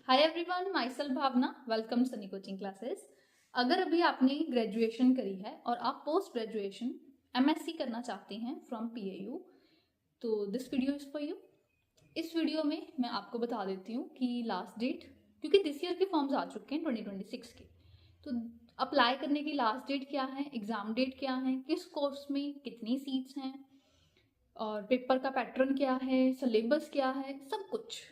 Hi everyone, my self Bhavna. Welcome Sunny coaching classes. अगर अभी आपने ग्रेजुएशन करी है और आप पोस्ट ग्रेजुएशन एमएससी करना चाहते हैं फ्रॉम पीएयू, तो this video is for you. इस वीडियो में मैं आपको बता देती हूँ कि लास्ट डेट, क्योंकि दिस ईयर के फॉर्म्स आ चुके हैं 2026 के, तो अप्लाई करने की लास्ट डेट क्या है, एग्जाम डेट क्या है, किस कोर्स में कितनी सीट्स हैं और पेपर का पैटर्न क्या है, सिलेबस क्या है, सब कुछ।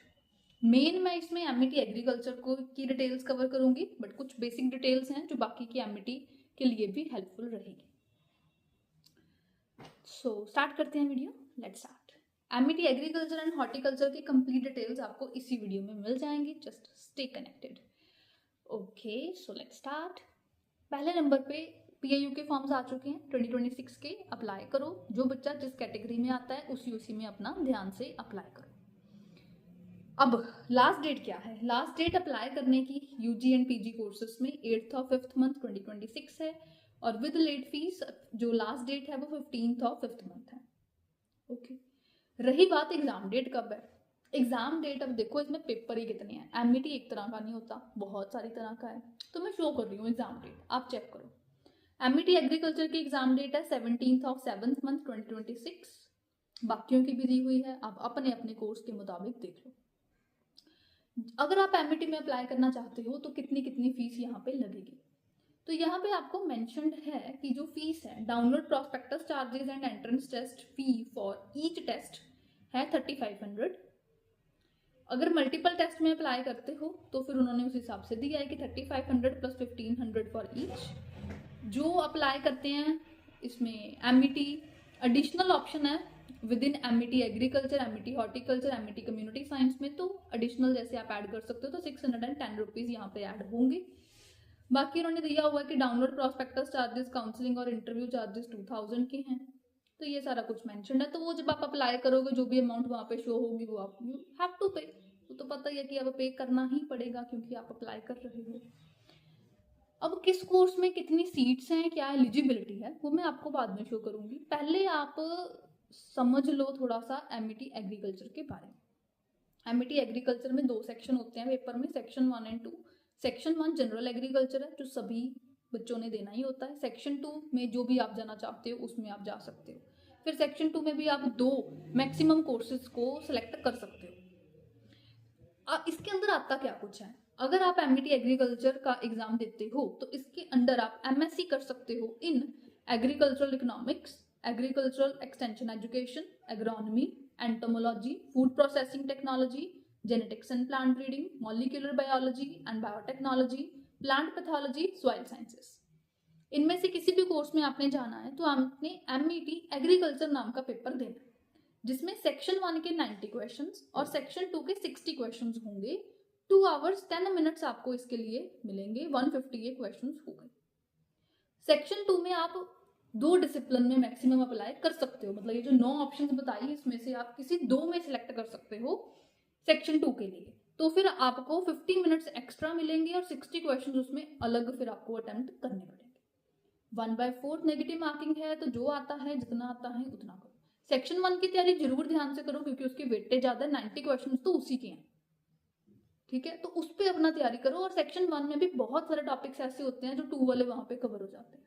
मेन मैं इसमें एमईटी एग्रीकल्चर को की डिटेल्स कवर करूंगी, बट कुछ बेसिक डिटेल्स हैं जो बाकी की एमईटी के लिए भी हेल्पफुल रहेगी। सो स्टार्ट करते हैं video. Let's start. MET agriculture and horticulture की कंप्लीट डिटेल्स आपको इसी वीडियो में मिल जाएंगी। Just stay connected. Okay, so let's start. पहले नंबर पे पीएयू के फॉर्म्स आ चुके हैं 2026 के। अप्लाई करो। जो बच्चा जिस कैटेगरी में आता है उसी में अपना ध्यान से अप्लाई करो। अब लास्ट डेट क्या है? लास्ट डेट अप्लाई करने की यूजी एंड पीजी कोर्सेज में 8th ऑफ 5th मंथ 2026 है, और विद लेट फीस जो लास्ट डेट है वो 15th ऑफ 5th मंथ है। ओके, रही बात एग्जाम डेट कब है। एग्जाम डेट अब देखो, इसमें पेपर ही कितने हैं। एमईटी एक तरह का नहीं होता, बहुत सारी तरह का है। तो मैं शो कर रही हूँ एग्जाम डेट, आप चेक करो। एमईटी एग्रीकल्चर की एग्जाम डेट है 17th ऑफ 7th मंथ 2026। बाकियों की भी दी हुई है, आप अपने अपने कोर्स के मुताबिक देख लो। अगर आप एमईटी में अप्लाई करना चाहते हो तो कितनी कितनी फीस यहाँ पे लगेगी, तो यहाँ पे आपको मेंशन्ड है कि जो फीस है, download prospectus charges and entrance test fee for each test है 3500। अगर मल्टीपल टेस्ट में अप्लाई करते हो तो फिर उन्होंने उस हिसाब से दिया है कि 3500 प्लस 1500 फॉर ईच। जो अप्लाई करते हैं इसमें एमईटी एडिशनल ऑप्शन है with in MET agriculture, MET horticulture, MET community science में, तो एडिशनल जैसे आप ऐड कर सकते हो तो 610 रुपीज यहाँ पे ऐड होंगे। बाकी उन्होंने दिया हुआ है कि डाउनलोड प्रोस्पेक्टस चार्जेस, काउंसलिंग और इंटरव्यू चार्जेस 2000 के हैं। तो ये सारा कुछ मेंशन है। तो वो जब आप अप्लाई करोगे जो भी अमाउंट वहाँ पे शो होगी वो आप यू हैव टू पे। तो पता ही है कि अब पे करना ही पड़ेगा क्योंकि आप अप्लाई कर रहे हो। अब किस कोर्स में कितनी सीट्स हैं, क्या एलिजिबिलिटी है, वो मैं आपको बाद में शो करूंगी। पहले आप समझ लो थोड़ा सा एमईटी एग्रीकल्चर के बारे में। एमईटी एग्रीकल्चर में 2 सेक्शन होते हैं पेपर में, section 1 and 2। Section 1 general agriculture है जो सभी बच्चों ने देना ही होता है। सेक्शन 2 में जो भी आप जाना चाहते हो उसमें आप जा सकते हो। फिर सेक्शन 2 में भी आप 2 मैक्सिमम कोर्सेज को सिलेक्ट कर सकते हो। इसके अंदर आता क्या कुछ है। अगर आप एमईटी एग्रीकल्चर का एग्जाम देते हो तो इसके अंदर आप एमएससी कर सकते हो in agricultural economics, agricultural extension education, agronomy, entomology, food processing technology, genetics and plant breeding, molecular biology and biotechnology, plant pathology, soil sciences. इनमें से किसी भी कोर्स में आपने जाना है तो आपने एमईटी एग्रीकल्चर नाम का पेपर देना है, जिसमें सेक्शन 1 के 90 क्वेश्चंस और सेक्शन 2 के 60 क्वेश्चंस होंगे। 2 आवर्स 10 मिनट्स आपको इसके लिए मिलेंगे। 158 क्वेश्चंस हो गए। सेक्शन 2 में आप 2 डिसिप्लिन में मैक्सिमम अप्लाई कर सकते हो, मतलब ये जो 9 ऑप्शंस बताई इसमें से आप किसी 2 में सिलेक्ट कर सकते हो सेक्शन 2 के लिए। तो फिर आपको 50 मिनट्स एक्स्ट्रा मिलेंगे और 60 क्वेश्चन उसमें अलग फिर आपको अटेम्प्ट करने पड़ेंगे। 1/4 नेगेटिव मार्किंग है, तो जो आता है जितना आता है उतना करो। सेक्शन 1 की तैयारी जरूर ध्यान से करो क्योंकि उसकी वेटेज ज्यादा है, 90 क्वेश्चन तो उसी के हैं, ठीक है। तो उस पर अपना तैयारी करो। और सेक्शन 1 में भी बहुत सारे टॉपिक्स ऐसे होते हैं जो 2 वाले वहां पे कवर हो जाते हैं।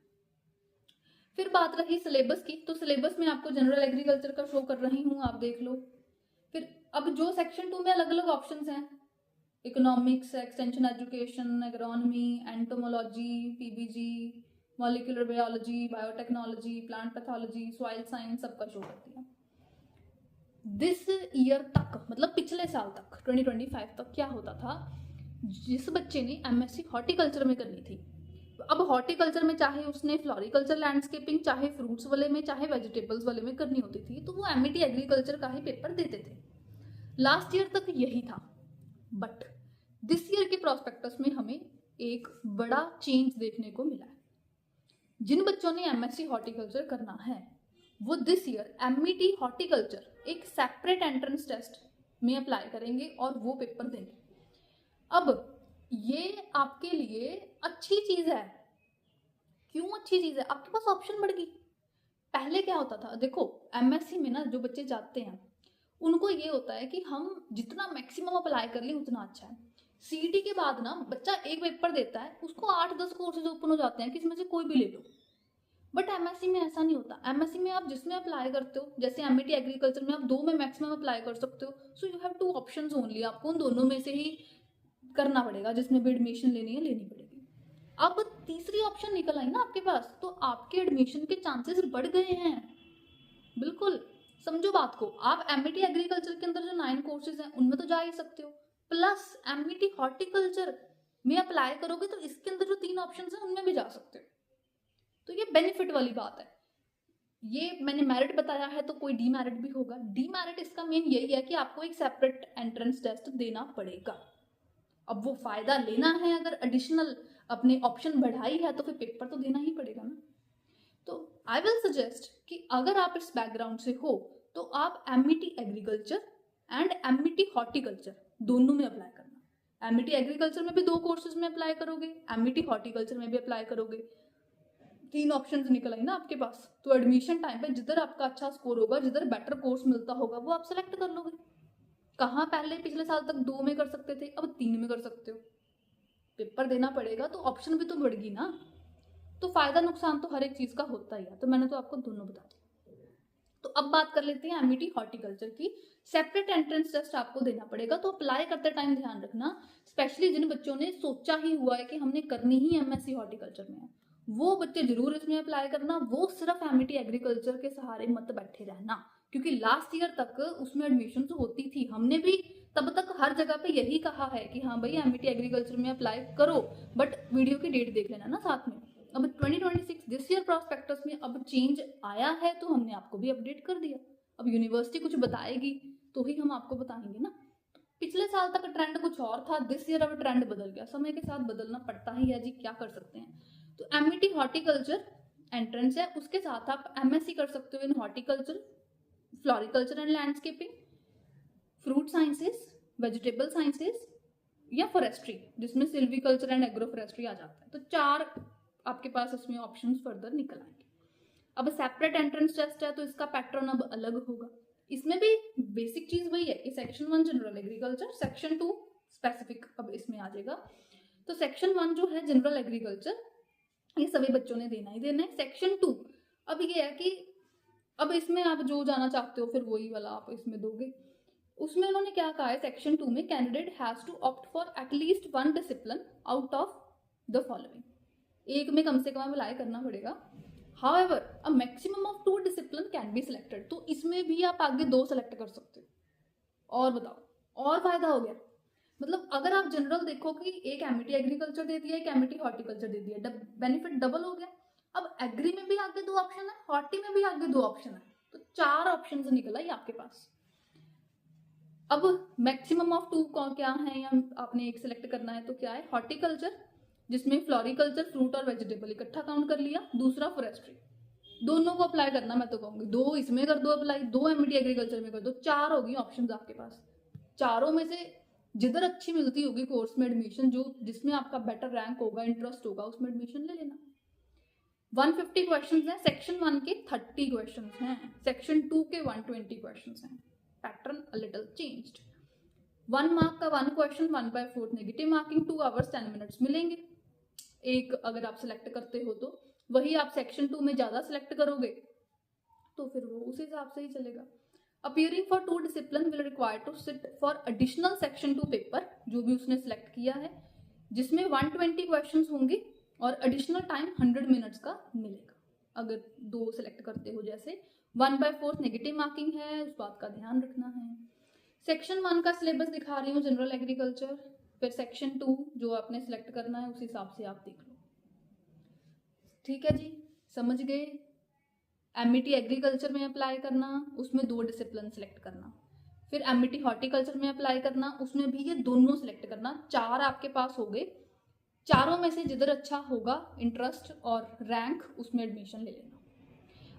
फिर बात रही सिलेबस की, तो सिलेबस में आपको जनरल एग्रीकल्चर का शो कर रही हूँ, आप देख लो। फिर अब जो सेक्शन 2 में अलग अलग ऑप्शंस हैं, economics, extension education, agronomy, entomology, PBG, molecular biology, biotechnology, plant pathology, soil science, सबका शो करती है। दिस ईयर तक, मतलब पिछले साल तक 2025 तक क्या होता था, जिस बच्चे ने एमएससी हॉर्टिकल्चर में करनी थी, अब हॉर्टिकल्चर में चाहे उसने फ्लोरिकल्चर, लैंडस्केपिंग, चाहे फ्रूट्स वाले में, चाहे वेजिटेबल्स वाले में करनी होती थी, तो वो एमईटी एग्रीकल्चर का ही पेपर देते थे। लास्ट ईयर तक यही था, बट दिस ईयर के प्रोस्पेक्टस में हमें एक बड़ा चेंज देखने को मिला है। जिन बच्चों ने एमएससी हॉर्टिकल्चर करना है वो दिस ईयर एमईटी हॉर्टिकल्चर एक सेपरेट एंट्रेंस टेस्ट में अप्लाई करेंगे और वो पेपर देंगे। अब ये आपके लिए अच्छी चीज है। क्यों अच्छी चीज है? आपके पास ऑप्शन बढ़ गई। पहले क्या होता था, देखो एमएससी में ना जो बच्चे जाते हैं उनको ये होता है कि हम जितना मैक्सिमम अप्लाई कर लें उतना अच्छा है। सीईटी के बाद ना बच्चा एक पेपर देता है, उसको 8-10 कोर्सेज ओपन हो जाते हैं, किसी में से कोई भी ले लो। बट एमएससी में ऐसा नहीं होता। एमएससी में आप जिसमें अप्लाई करते हो, जैसे एमईटी एग्रीकल्चर में आप 2 में मैक्सिमम अप्लाई कर सकते हो, so you have 2 options only. आपको उन दोनों में से ही करना पड़ेगा, जिसमें भी एडमिशन लेनी है लेनी पड़ेगी। अब तीसरी ऑप्शन निकल आई ना आपके पास, तो आपके एडमिशन के चांसेस बढ़ गए हैं। बिल्कुल समझो बात को। आप एमईटी एग्रीकल्चर के अंदर जो 9 कोर्सेज हैं उनमें तो जा ही सकते हो, प्लस एमईटी हॉर्टिकल्चर में अप्लाई करोगे तो इसके अंदर जो 3 ऑप्शंस हैं उनमें भी जा सकते हो। तो ये बेनिफिट वाली बात है। ये मैंने मेरिट बताया है, तो कोई डीमेरिट भी होगा। डीमेरिट इसका मेन यही है कि आपको एक सेपरेट एंट्रेंस टेस्ट देना पड़ेगा। अब वो फायदा लेना है, अगर एडिशनल अपने ऑप्शन बढ़ाई है तो फिर पेपर तो देना ही पड़ेगा ना। तो आई विल सजेस्ट कि अगर आप इस बैकग्राउंड से हो तो आप MET agriculture and MET horticulture दोनों में अप्लाई करना। एमईटी एग्रीकल्चर में भी 2 कोर्सेज में अप्लाई करोगे, एमईटी हॉर्टिकल्चर में भी अप्लाई करोगे। 3 ऑप्शंस निकल आई ना आपके पास, तो एडमिशन टाइम पे जिधर आपका अच्छा स्कोर होगा, जिधर बेटर कोर्स मिलता होगा, वो आप सेलेक्ट कर लोगे। कहाँ पहले पिछले साल तक 2 में कर सकते थे, अब 3 में कर सकते हो। पेपर देना पड़ेगा तो ऑप्शन भी तो बढ़ेगी ना। तो फायदा नुकसान तो हर एक चीज का होता ही है, तो मैंने तो आपको दोनों बता दिया। तो अब बात कर लेते हैं एमईटी हॉर्टिकल्चर की। सेपरेट एंट्रेंस टेस्ट आपको देना पड़ेगा, तो अप्लाई करते टाइम ध्यान रखना, स्पेशली जिन बच्चों ने सोचा ही हुआ है कि हमने करनी ही एमएससी हॉर्टिकल्चर में है, वो बच्चे जरूर इसमें अप्लाई करना। वो सिर्फ एमईटी एग्रीकल्चर के सहारे मत बैठे रहना, क्योंकि लास्ट ईयर तक उसमें एडमिशन तो होती थी। हमने भी तब तक हर जगह पे यही कहा है कि हाँ भाई एमईटी एग्रीकल्चर में अप्लाई करो, बट वीडियो की डेट देख लेना ना साथ में। अब 2026 दिस ईयर प्रॉस्पेक्टस में अब चेंज आया है, तो हमने आपको भी अपडेट कर दिया। अब यूनिवर्सिटी कुछ बताएगी तो ही हम आपको बताएंगे ना। पिछले साल तक ट्रेंड कुछ और था, दिस ईयर अब ट्रेंड बदल गया। समय के साथ बदलना पड़ता ही है जी, क्या कर सकते हैं। तो एमईटी हॉर्टिकल्चर एंट्रेंस है, उसके साथ आप एमएससी कर सकते हो in horticulture, floriculture and landscaping, fruit sciences, vegetable sciences या फॉरेस्ट्री, जिसमें सिल्वीकल्चर एंड एग्रो फॉरेस्ट्री आ जाता है। तो 4 आपके पास इसमें ऑप्शंस फर्दर निकल आएंगे। अब सेपरेट एंट्रेंस टेस्ट है तो इसका पैटर्न अब अलग होगा। इसमें भी बेसिक चीज वही है कि section 1 general agriculture, section 2 specific अब इसमें आ जाएगा। तो सेक्शन 1 जो है जनरल एग्रीकल्चर, ये सभी बच्चों ने देना ही देना है। सेक्शन 2 अब ये है कि अब इसमें आप जो जाना चाहते हो फिर वही वाला आप इसमें दोगे। उसमें उन्होंने क्या कहा है, सेक्शन 2 में candidate has to opt for at least 1 discipline out of the following. एक में कम से कम अप्लाई करना पड़ेगा। However a maximum of 2 discipline can be selected, तो इसमें भी आप आगे 2 सेलेक्ट कर सकते हो। और बताओ, और फायदा हो गया। मतलब अगर आप जनरल देखो कि एक एमईटी एग्रीकल्चर दे दिया, एक एमईटी हॉर्टिकल्चर दे दिया, बेनिफिट डबल हो गया। अब एग्री में भी आगे 2 ऑप्शन है, हॉर्टी में भी आगे 2 ऑप्शन है, तो 4 ऑप्शन निकला ही आपके पास। अब मैक्सिमम ऑफ 2 क्या है, या आपने एक सिलेक्ट करना है, तो क्या है, हॉर्टिकल्चर जिसमें फ्लोरिकल्चर फ्रूट और वेजिटेबल इकट्ठा काउंट कर लिया, दूसरा फॉरेस्ट्री। दोनों को अप्लाई करना, मैं तो कहूंगी 2 इसमें कर दो अप्लाई, 2 एमईटी एग्रीकल्चर में कर दो, 4 होगी ऑप्शंस आपके पास। चारों में से जिधर अच्छी मिलती होगी कोर्स में एडमिशन, जो जिसमें आपका बेटर रैंक होगा, इंटरेस्ट होगा, उसमें एडमिशन ले लेना। 150 क्वेश्चन है, सेक्शन 1 के 30 क्वेश्चन हैं, सेक्शन 2 के 120 क्वेश्चन हैं। Pattern a little changed. 1 mark का 1 question, 1/4 negative marking, 2 hours 10 minutes मिलेंगे एक, अगर आप सिलेक्ट करते हो तो। वही आप सेक्शन 2 में ज्यादा सिलेक्ट करोगे तो फिर वो उस हिसाब से ही चलेगा। Appearing for 2 discipline will require to sit for additional section 2 paper, जो भी उसने सिलेक्ट किया है, जिसमें 120 क्वेश्चन होंगे और एडिशनल टाइम 100 मिनट्स का मिलेगा। अगर 2 सिलेक्ट करते हो, जैसे 1/4 नेगेटिव मार्किंग है, उस बात का ध्यान रखना है। सेक्शन 1 का सिलेबस दिखा रही हूँ, जनरल एग्रीकल्चर, फिर सेक्शन 2 जो आपने सिलेक्ट करना है उस हिसाब से आप देख लो। ठीक है जी, समझ गए। एमईटी एग्रीकल्चर में अप्लाई करना, उसमें 2 डिसिप्लिन सिलेक्ट करना, फिर एमईटी हॉर्टिकल्चर में अप्लाई करना, उसमें भी ये दोनों सिलेक्ट करना। 4 आपके पास हो गए, चारों में से जिधर अच्छा होगा इंटरेस्ट और रैंक, उसमें एडमिशन ले लेना।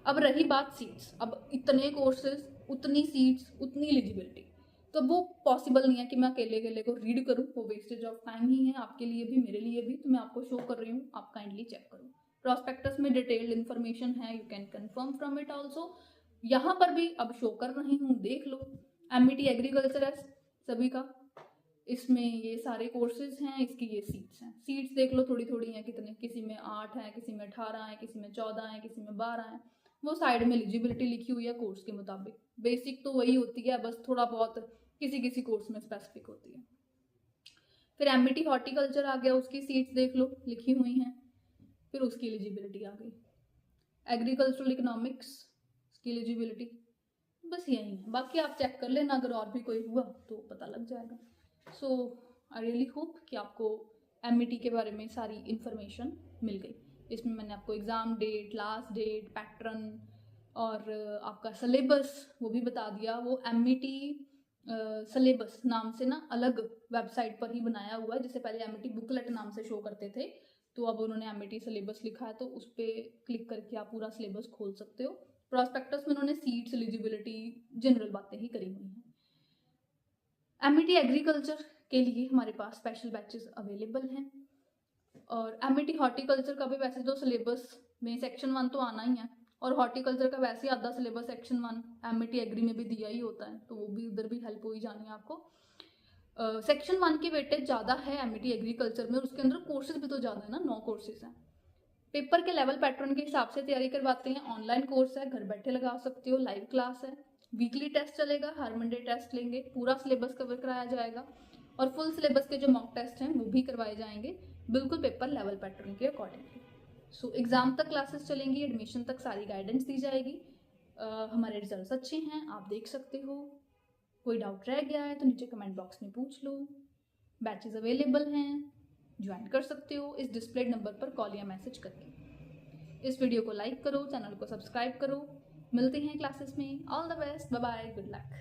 अब रही बात सीट्स, अब इतने कोर्सेज, उतनी सीट्स, उतनी एलिजिबिलिटी, तो वो पॉसिबल नहीं है कि मैं अकेले को रीड करूं, वो वेस्टेज ऑफ टाइम ही है आपके लिए भी, मेरे लिए भी। तो मैं आपको शो कर रही हूँ, आप काइंडली चेक करो। प्रॉस्पेक्टस में डिटेल्ड इन्फॉर्मेशन है, you can confirm from it also. यहाँ पर भी अब शो कर रही हूँ, देख लो। एमईटी एग्रीकल्चर है सभी का, इसमें ये सारे कोर्सेज हैं, इसकी ये सीट्स हैं। सीट्स देख लो थोड़ी थोड़ी हैं कितने, किसी में 8 हैं, किसी में 18 हैं, किसी में 14 हैं, किसी में 12 हैं। वो साइड में एलिजिबिलिटी लिखी हुई है कोर्स के मुताबिक। बेसिक तो वही होती है, बस थोड़ा बहुत किसी किसी कोर्स में स्पेसिफिक होती है। फिर एमईटी हॉर्टिकल्चर आ गया, उसकी सीट्स देख लो लिखी हुई हैं। फिर उसकी एलिजिबिलिटी आ गई। एग्रीकल्चरल इकोनॉमिक्स की एलिजिबिलिटी बस यही है, बाकी आप चेक कर लेना, अगर और भी कोई हुआ तो पता लग जाएगा। सो आई रियली होप कि आपको एमईटी के बारे में सारी इन्फॉर्मेशन मिल गई। इसमें मैंने आपको exam date, last date, pattern और आपका सिलेबस वो भी बता दिया। वो एमईटी सिलेबस नाम से ना अलग वेबसाइट पर ही बनाया हुआ है। जैसे पहले एमईटी बुकलेट नाम से शो करते थे, तो अब उन्होंने एमईटी सिलेबस लिखा है, तो उस पर क्लिक करके आप पूरा सिलेबस खोल सकते हो। प्रोस्पेक्टस में उन्होंने सीट्स, एलिजिबिलिटी, जनरल बातें ही करी हुई हैं। एमईटी एग्रीकल्चर के लिए हमारे पास स्पेशल बैचेस अवेलेबल हैं, और एमईटी हॉर्टिकल्चर का भी वैसे तो सिलेबस में सेक्शन 1 तो आना ही है, और हॉर्टिकल्चर का वैसे ही आधा सिलेबस सेक्शन 1 एमईटी एग्री में भी दिया ही होता है, तो वो भी उधर भी हेल्प हो ही जानी है आपको। सेक्शन 1 की वेटेज ज़्यादा है एमईटी एग्रीकल्चर में, और उसके अंदर कोर्सेज भी तो ज़्यादा है ना, 9 कोर्सेज हैं। पेपर के लेवल पैटर्न के हिसाब से तैयारी करवाते हैं। ऑनलाइन कोर्स है, घर बैठे लगा सकते हो, लाइव क्लास है, वीकली टेस्ट चलेगा, हर मंडे टेस्ट लेंगे, पूरा सिलेबस कवर कराया जाएगा, और फुल सिलेबस के जो मॉक टेस्ट हैं वो भी करवाए जाएंगे, बिल्कुल पेपर लेवल पैटर्न के अकॉर्डिंगली। सो एग्जाम तक क्लासेस चलेंगी, एडमिशन तक सारी गाइडेंस दी जाएगी। हमारे रिजल्ट्स अच्छे हैं, आप देख सकते हो। कोई डाउट रह गया है तो नीचे कमेंट बॉक्स में पूछ लो। बैचेस अवेलेबल हैं, ज्वाइन कर सकते हो इस डिस्प्लेड नंबर पर कॉल या मैसेज करके। इस वीडियो को लाइक करो, चैनल को सब्सक्राइब करो। मिलते हैं क्लासेस में। All the best, bye bye, good luck.